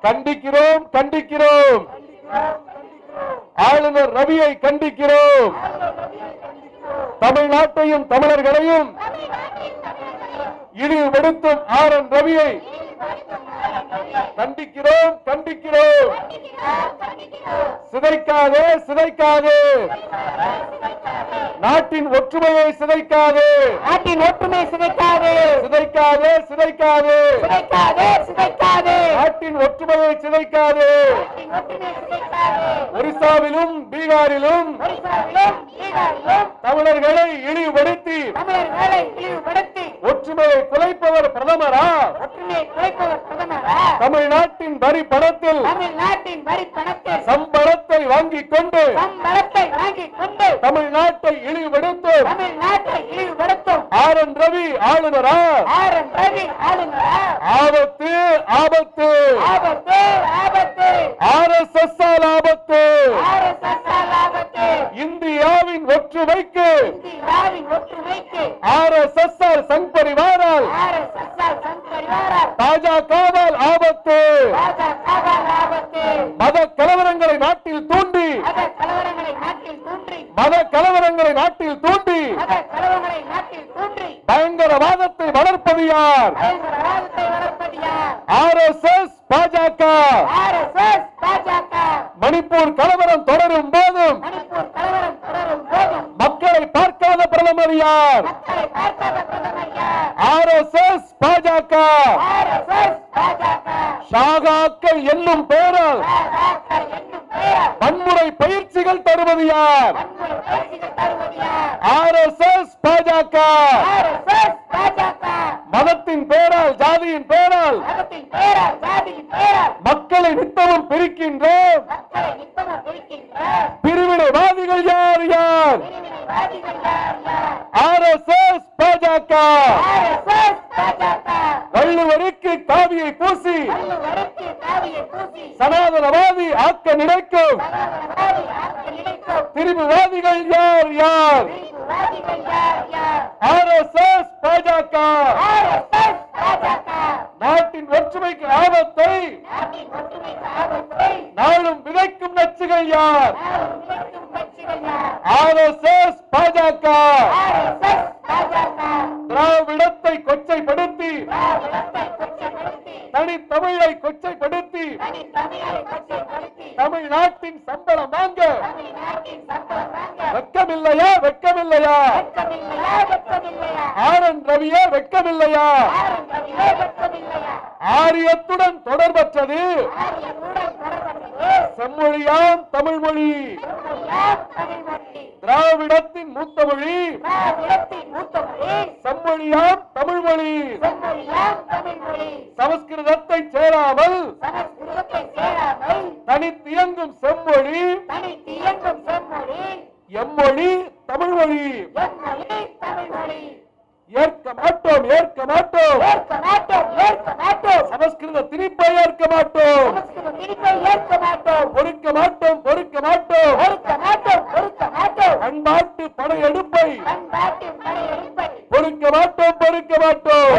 கண்டிக்கிறோம் கண்டிக்கிறோம். ஆளுநர் ரவியை கண்டிக்கிறோம். தமிழ்நாட்டையும் தமிழர்களையும் இழிவுபடுத்தும் ஆர்.என். ரவியை கண்டிக்கிறோம் கண்டிக்கிறோம். சிதைக்காதே சிதைக்காதே, நாட்டின் ஒற்றுமையை சிதைக்காதே, நாட்டின் ஒற்றுமை சிதைக்காதே, சிதைக்காதே சிதைக்காதே, சிதைக்காதே சிதைக்காதே, நாட்டின் ஒற்றுமையை சிதைக்காதே. ஒரிசாவிலும் பீகாரிலும் தமிழர்களை இழிவுபடுத்தி ஒற்றுமையை குலைப்பவர் பிரதமரா? தமிழ்நாட்டின் வரி பணத்தில் சம்பளத்தை வாங்கிக் கொண்டு தமிழ்நாட்டை இழிவுபடுத்தும் ஆர்.என். ரவி ஆளுநரா? ஆபத்து ஆபத்து, RSS ஆபத்து. இந்தியாவின் ஒற்றுமைக்கு RSS சங் பரிவாரால் பாஜகவால் ஆபத்து. மத கலவரங்களை நாட்டில் தூண்டி பயங்கரவாதத்தை வளர்ப்பது யார்? RSS பாஜக. மணிப்பூர் கலவரம் தொடரும் போதும் மக்களை பார்க்காத பிரதமர் யார்? RSS பாஜக. ஷாகாக்கள் என்னும் பெயரால் வன்முறை பயிற்சிகள் தருவது யார்? RSS பாஜக. மதத்தின் பெயரால் ஜாதியின் பெயரால் மக்களை நித்தமும் பிரிக்கின்றோம். பிரிவினைவாதிகள் யார் யார்? RSS பாஜக. வள்ளுவருக்கு காவியை பூசி சனாதனவாதி ஆக்க நினைக்கும் திரிபுவாதிகள் யார் யார்? RSS பாஜக. நாட்டின் ஒற்றுமைக்கு ஆபத்தை நாளும் விதைக்கும் நச்சுகள் யார்? RSS பாஜக. திராவிடத்தை கொச்சைப்படுத்தி தனித்தமிழை கொச்சைப்படுத்தி தமிழ்நாட்டின் சம்பளம் வாங்க வெட்கமில்லையா? வெட்கமில்லையா? ஆர்.என். ரவியே வெட்கமில்லையா? ஆரியத்துடன் தொடர்பற்றது செம்மொழியாம் தமிழ்மொழி. திராவிடத்தின் மூத்த மொழி செம்மொழியாம் தமிழ்மொழி. சமஸ்கிருதத்தை சேராமல் தனித்தியங்கும் செம்மொழி எம்மொழி தமிழ்மொழி. ஏற்க மாட்டோம் ஏற்க மாட்டோம். சமஸ்கிருத திணிப்பை ஏற்க மாட்டோம். பொறுக்க மாட்டோம் பொறுக்க மாட்டோம். பண்பாட்டு படையெடுப்பை பொறுக்க மாட்டோம் பொறுக்க மாட்டோம்.